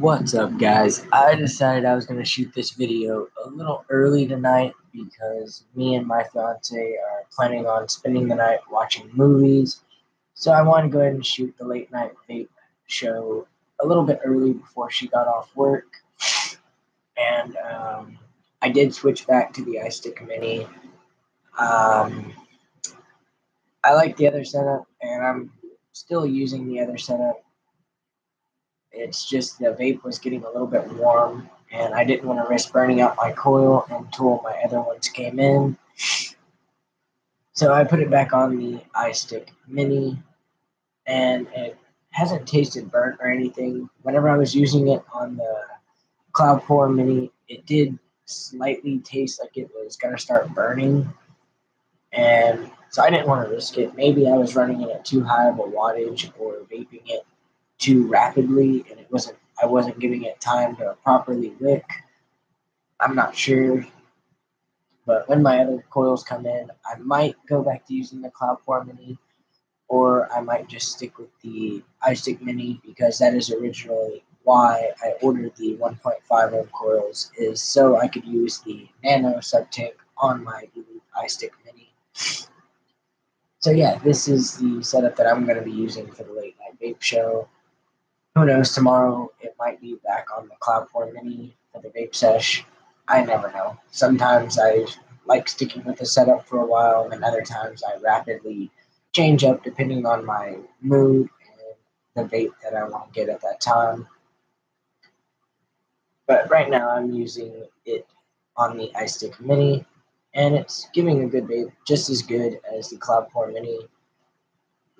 What's up, guys? I decided I was going to shoot this video a little early tonight because me and my fiance are planning on spending the night watching movies. So I wanted to go ahead and shoot the late night vape show a little bit early before she got off work. And I did switch back to the iStick Mini. I like the other setup, and I'm still using the other setup. It's just the vape was getting a little bit warm, and I didn't want to risk burning out my coil until my other ones came in. So I put it back on the iStick Mini, and it hasn't tasted burnt or anything. Whenever I was using it on the Cloud Core Mini, it did slightly taste like it was going to start burning, and so I didn't want to risk it. Maybe I was running it at too high of a wattage or vaping it too rapidly, and I wasn't giving it time to properly wick. I'm not sure, but when my other coils come in, I might go back to using the Cloud Core Mini, or I might just stick with the iStick Mini because that is originally why I ordered the 1.5 ohm coils, is so I could use the Nano sub-tank on my iStick Mini. So yeah, this is the setup that I'm going to be using for the late night vape show. Who knows, tomorrow it might be back on the Cloud Core Mini for the vape sesh. I never know. Sometimes I like sticking with the setup for a while, and other times I rapidly change up depending on my mood and the vape that I want to get at that time. But right now I'm using it on the iStick Mini, and it's giving a good vape, just as good as the Cloud Core Mini.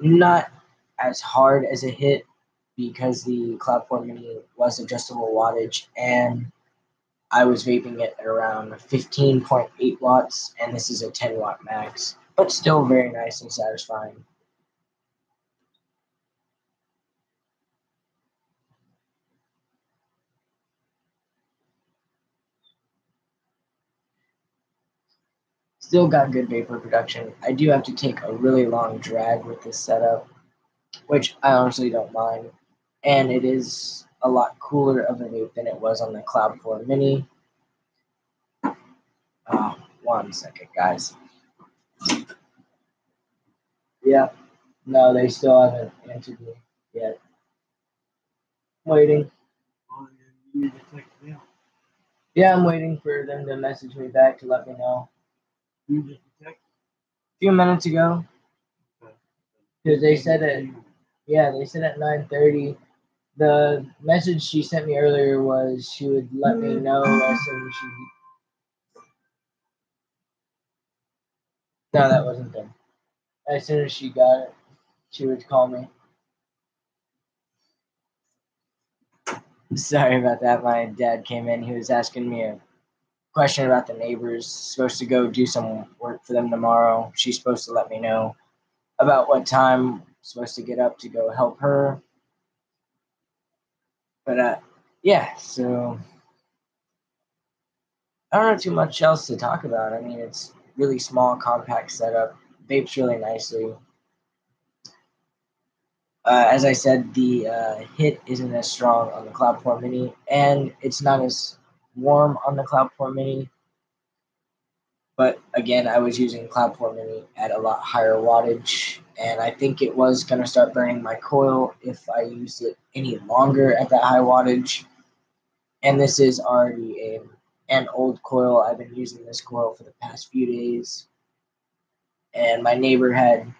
Not as hard as a hit, because the Cloud Core Mini was adjustable wattage, and I was vaping it at around 15.8 watts, and this is a 10 watt max, but still very nice and satisfying. Still got good vapor production. I do have to take a really long drag with this setup, which I honestly don't mind, and it is a lot cooler of a vape than it was on the Cloud Core Mini. One second, guys. Yeah, no, they still haven't answered me yet. Waiting. Yeah, I'm waiting for them to message me back to let me know. A few minutes ago. Because they said they said at 9:30. The message she sent me earlier was she would let me know as soon as she... No, that wasn't them. As soon as she got it, she would call me. Sorry about that. My dad came in. He was asking me a question about the neighbors. Supposed to go do some work for them tomorrow. She's supposed to let me know about what time I'm supposed to get up to go help her. But yeah, so I don't know too much else to talk about. I mean, it's really small, compact setup. Vapes really nicely. As I said, the hit isn't as strong on the Cloud Core Mini, and it's not as warm on the Cloud Core Mini. But again, I was using Cloud Core Mini at a lot higher wattage, and I think it was going to start burning my coil if I used it any longer at that high wattage. And this is already an old coil. I've been using this coil for the past few days, and my neighbor had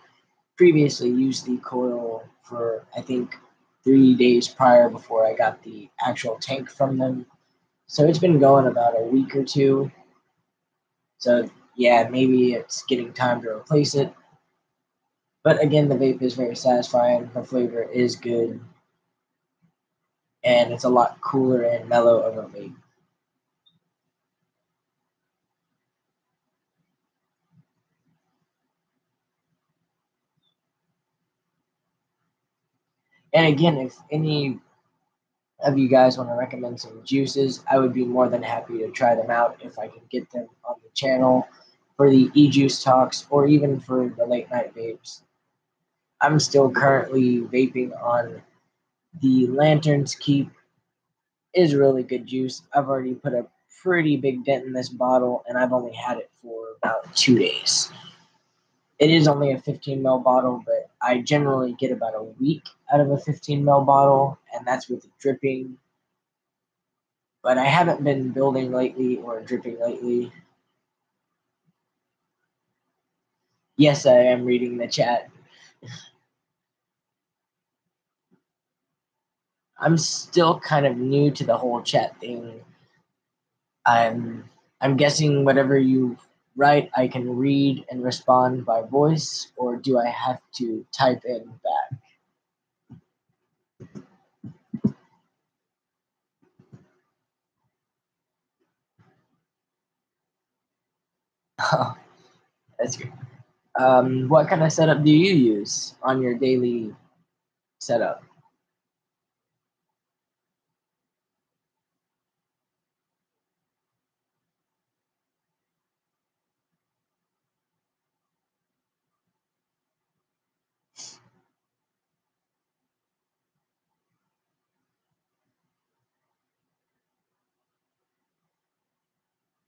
previously used the coil for, I think, 3 days prior before I got the actual tank from them. So it's been going about a week or two. So yeah, maybe it's getting time to replace it. But again, the vape is very satisfying. The flavor is good, and it's a lot cooler and mellow of a vape. And again, if any of you guys want to recommend some juices, I would be more than happy to try them out if I can get them on the channel for the e-juice talks, or even for the late night vapes. I'm still currently vaping on the Lanterns Keep is really good juice. I've already put a pretty big dent in this bottle, and I've only had it for about 2 days. It is only a 15 ml bottle, but I generally get about a week out of a 15 ml bottle, and that's with dripping. But I haven't been building lately or dripping lately. Yes, I am reading the chat. I'm still kind of new to the whole chat thing. I'm guessing whatever you write, I can read and respond by voice, or do I have to type in back? That's good. What kind of setup do you use on your daily setup?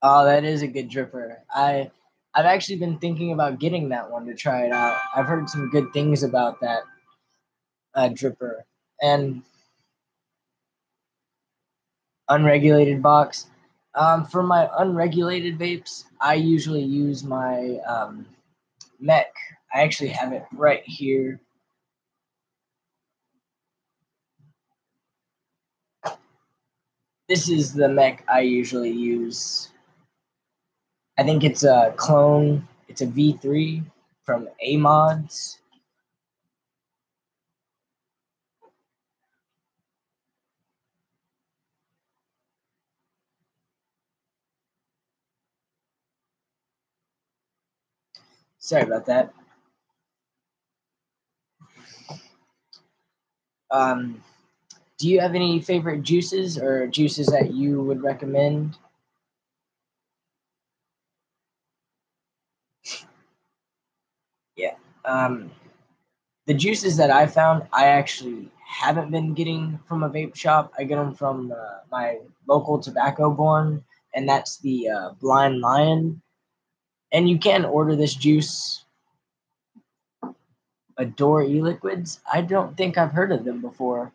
Oh, that is a good dripper. I've actually been thinking about getting that one to try it out. I've heard some good things about that dripper. And unregulated box. For my unregulated vapes, I usually use my mech. I actually have it right here. This is the mech I usually use. I think it's a clone. It's a V3 from A-Mods. Sorry about that. Um, do you have any favorite juices or juices that you would recommend? Yeah. The juices that I found, I actually haven't been getting from a vape shop. I get them from my local tobacco born, and that's the Blind Lion. And you can order this juice, Adore E-Liquids. I don't think I've heard of them before.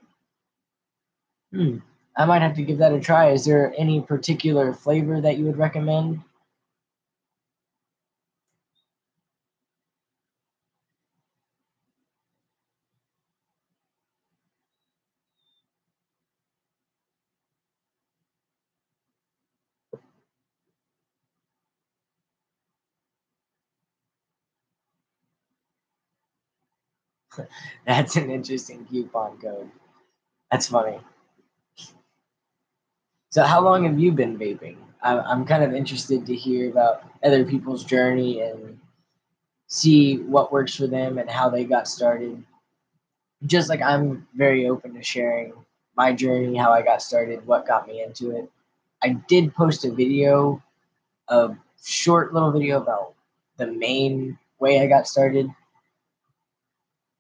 I might have to give that a try. Is there any particular flavor that you would recommend? That's an interesting coupon code. That's funny. So, how long have you been vaping? I'm kind of interested to hear about other people's journey and see what works for them and how they got started. Just like I'm very open to sharing my journey, how I got started, what got me into it. I did post a video, a short little video about the main way I got started,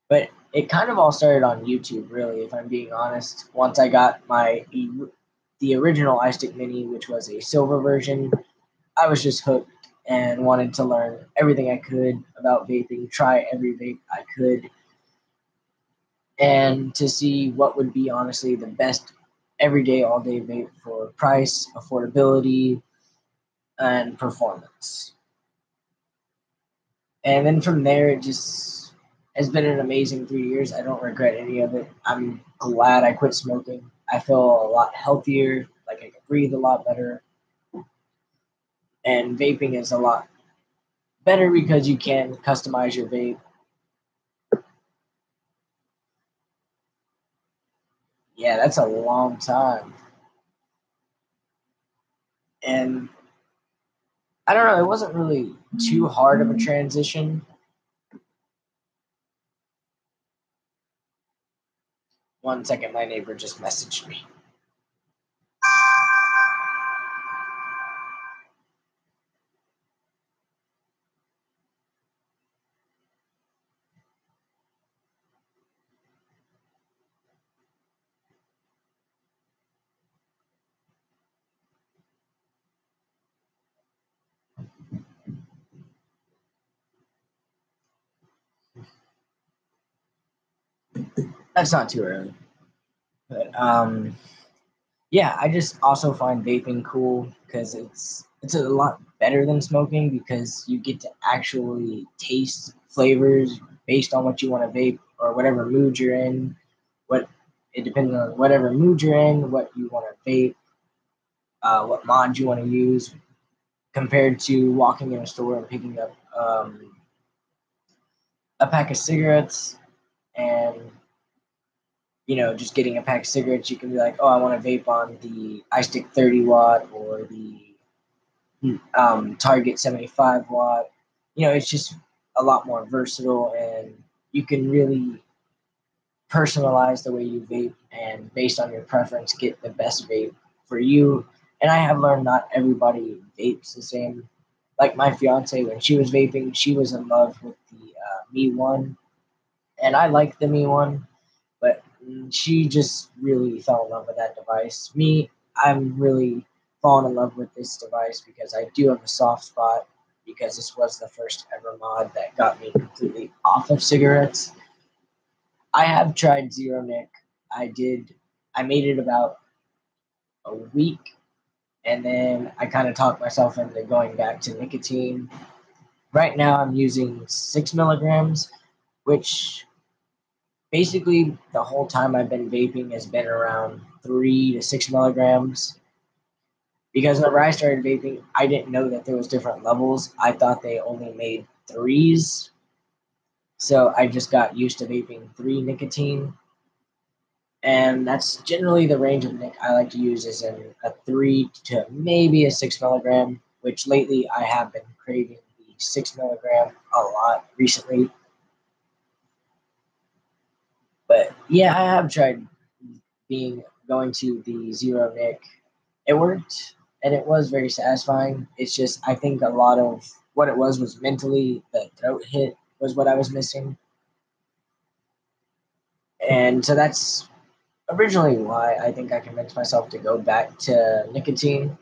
but it kind of all started on YouTube, really, if I'm being honest. Once I got the original iStick Mini, which was a silver version, I was just hooked and wanted to learn everything I could about vaping, try every vape I could, and to see what would be honestly the best everyday, all day vape for price, affordability, and performance. And then from there, it just has been an amazing 3 years. I don't regret any of it. I'm glad I quit smoking. I feel a lot healthier, like I can breathe a lot better. And vaping is a lot better because you can customize your vape. Yeah, that's a long time. And I don't know, it wasn't really too hard of a transition. One second, my neighbor just messaged me. That's not too early. But yeah, I just also find vaping cool because it's a lot better than smoking because you get to actually taste flavors based on what you want to vape or whatever mood you're in. What it depends on whatever mood you're in, what you want to vape, what mod you want to use, compared to walking in a store and picking up a pack of cigarettes and just getting a pack of cigarettes. You can be like, oh, I want to vape on the iStick 30 watt or the Target 75 watt. It's just a lot more versatile, and you can really personalize the way you vape and based on your preference get the best vape for you. And I have learned not everybody vapes the same. Like my fiance, when she was vaping, she was in love with the Me One, and I like the Me One, but she just really fell in love with that device. Me, I'm really fallen in love with this device because I do have a soft spot because this was the first ever mod that got me completely off of cigarettes. I have tried Zero Nick. I made it about a week, and then I kind of talked myself into going back to nicotine. Right now, I'm using 6 milligrams, which basically the whole time I've been vaping has been around 3 to 6 milligrams. Because whenever I started vaping, I didn't know that there was different levels. I thought they only made threes. So I just got used to vaping 3 nicotine. And that's generally the range of nic I like to use is in a 3 to maybe a 6 milligram, which lately I have been craving the 6 milligram a lot recently. But yeah, I have tried going to the Zero Nick. It worked and it was very satisfying. It's just I think a lot of what it was mentally the throat hit was what I was missing. And so that's originally why I think I convinced myself to go back to nicotine.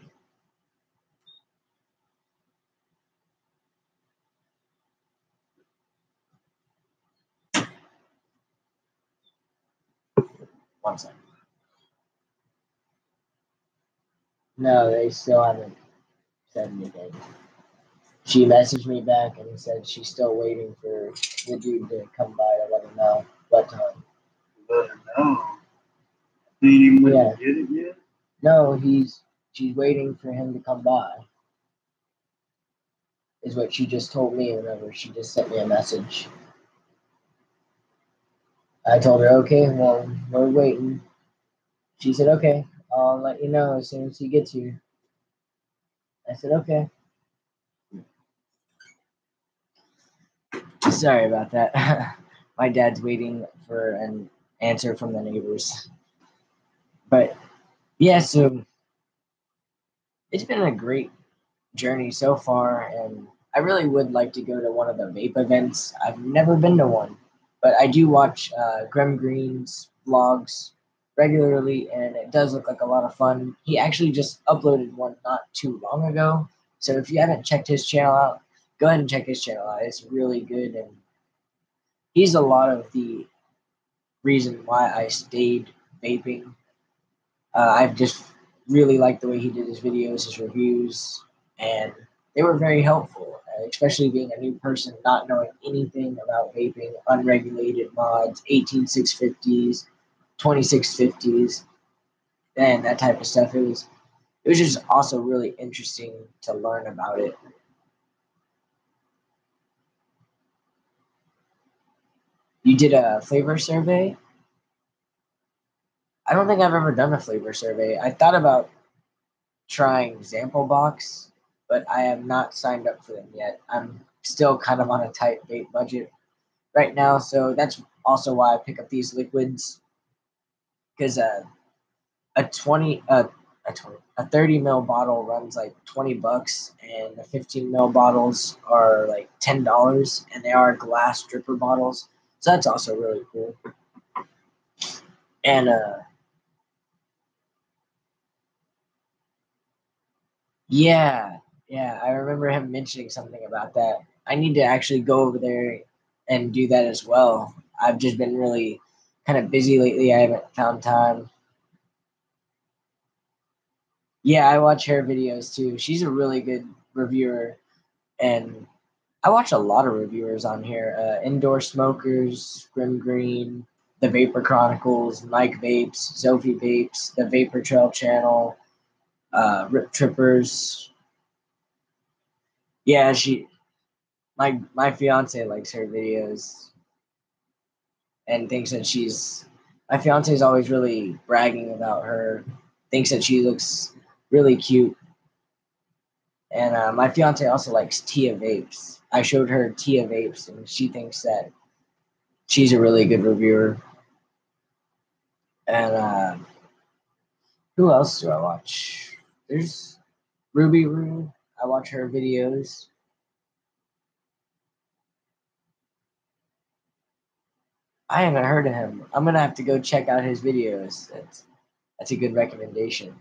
One second. No, they still haven't said anything. She messaged me back and said she's still waiting for the dude to come by to let her know what time. Let her know. He ain't even went to get it yet? No, she's waiting for him to come by. Is what she just told me whenever she just sent me a message. I told her, okay, well, we're waiting. She said, okay, I'll let you know as soon as he gets here. I said, okay. Sorry about that. My dad's waiting for an answer from the neighbors. But yeah, so it's been a great journey so far, and I really would like to go to one of the vape events. I've never been to one, but I do watch Graham Greene's vlogs regularly, and it does look like a lot of fun. He actually just uploaded one not too long ago, so if you haven't checked his channel out, go ahead and check his channel out. It's really good, and he's a lot of the reason why I stayed vaping. I've just really liked the way he did his videos, his reviews, and they were very helpful, especially being a new person, not knowing anything about vaping, unregulated mods, 18650s, 2650s, and that type of stuff. It was just also really interesting to learn about it. You did a flavor survey? I don't think I've ever done a flavor survey. I thought about trying Sample Box, but I have not signed up for them yet. I'm still kind of on a tight vape budget right now, so that's also why I pick up these liquids because a 20 a 20 a 30 ml bottle runs like $20, and the 15 ml bottles are like $10, and they are glass dripper bottles, so that's also really cool. And yeah, yeah, I remember him mentioning something about that. I need to actually go over there and do that as well. I've just been really kind of busy lately. I haven't found time. Yeah, I watch her videos too. She's a really good reviewer, and I watch a lot of reviewers on here. Indoor Smokers, Grim Green, The Vapor Chronicles, Mike Vapes, Sophie Vapes, The Vapor Trail Channel, Rip Trippers. Yeah, my fiance likes her videos and thinks that my fiance is always really bragging about her, thinks that she looks really cute. And my fiance also likes Tia Vapes. I showed her Tia Vapes, and she thinks that she's a really good reviewer. And who else do I watch? There's Ruby Roo. I watch her videos. I haven't heard of him. I'm gonna have to go check out his videos. That's a good recommendation.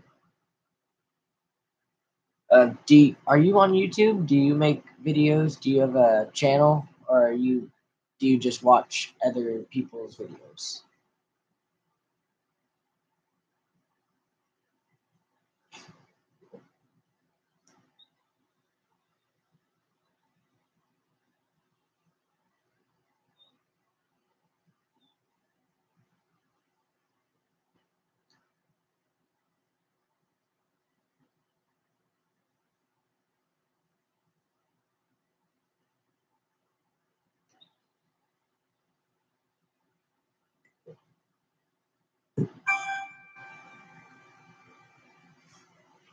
Are you on YouTube? Do you make videos? Do you have a channel, or do you just watch other people's videos?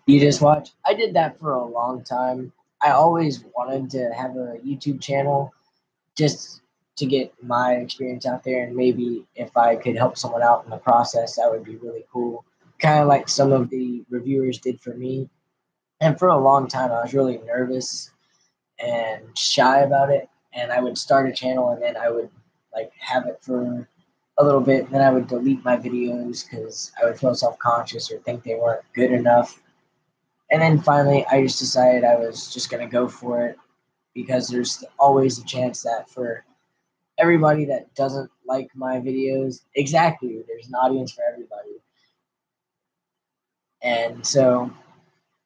You just watch? I did that for a long time. I always wanted to have a YouTube channel just to get my experience out there, and maybe if I could help someone out in the process, that would be really cool. Kind of like some of the reviewers did for me. And for a long time, I was really nervous and shy about it. And I would start a channel, and then I would like have it for a little bit, and then I would delete my videos because I would feel self conscious or think they weren't good enough. And then finally, I just decided I was just gonna go for it because there's always a chance that for everybody that doesn't like my videos, exactly, there's an audience for everybody. And so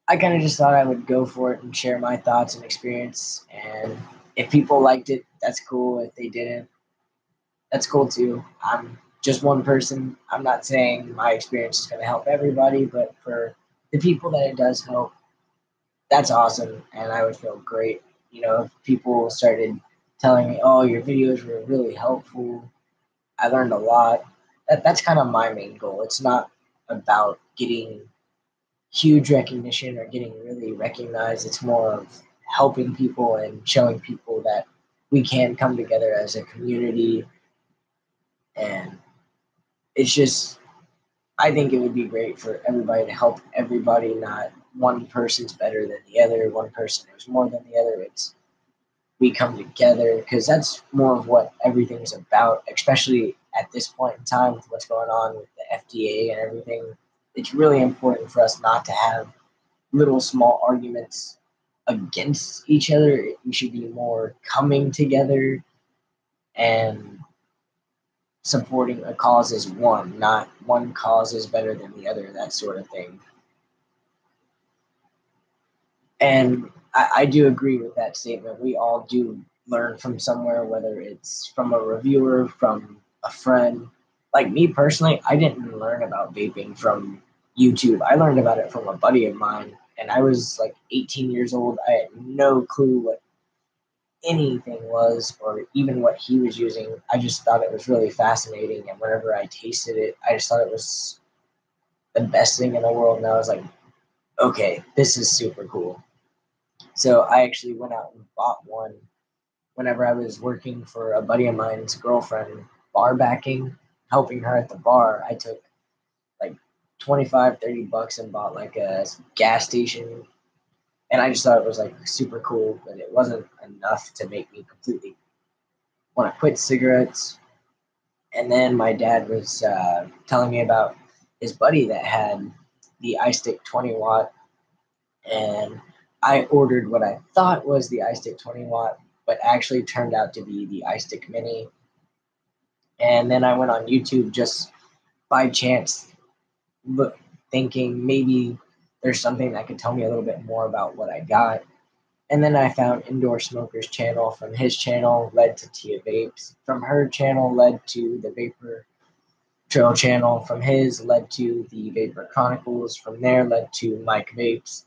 I kind of just thought I would go for it and share my thoughts and experience. And if people liked it, that's cool. If they didn't, that's cool too. I'm just one person. I'm not saying my experience is going to help everybody, but for the people that it does help, that's awesome. And I would feel great, if people started telling me, "Oh, your videos were really helpful. I learned a lot." That's kind of my main goal. It's not about getting huge recognition or getting really recognized. It's more of helping people and showing people that we can come together as a community. And it's just, I think it would be great for everybody to help everybody, not one person's better than the other, one person is more than the other. It's we come together because that's more of what everything's about, especially at this point in time with what's going on with the FDA and everything. It's really important for us not to have little small arguments against each other. We should be more coming together and supporting a cause as one, not one cause is better than the other, that sort of thing. And I do agree with that statement. We all do learn from somewhere, whether it's from a reviewer, from a friend. Like me personally, I didn't learn about vaping from YouTube. I learned about it from a buddy of mine, and I was like 18 years old. I had no clue what anything was or even what he was using. I just thought it was really fascinating, and whenever I tasted it, I just thought it was the best thing in the world, and I was like, okay, this is super cool. So I actually went out and bought one whenever I was working for a buddy of mine's girlfriend, bar backing, helping her at the bar. I took like 25, $30 and bought like a gas station. And I just thought it was like super cool, but it wasn't enough to make me completely want to quit cigarettes. And then my dad was telling me about his buddy that had the iStick 20 watt, and I ordered what I thought was the iStick 20 watt, but actually turned out to be the iStick Mini. And then I went on YouTube just by chance, thinking maybe there's something that could tell me a little bit more about what I got. And then I found Indoor Smoker's channel. From his channel led to Tia Vapes. From her channel led to the Vapor Trail channel. From his led to the Vapor Chronicles. From there led to Mike Vapes.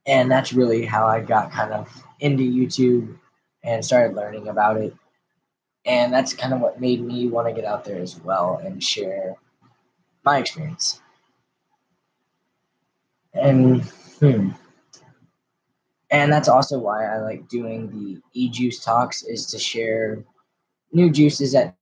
And that's really how I got kind of into YouTube and started learning about it. And that's kind of what made me want to get out there as well and share my experience. And and that's also why I like doing the e-juice talks, is to share new juices that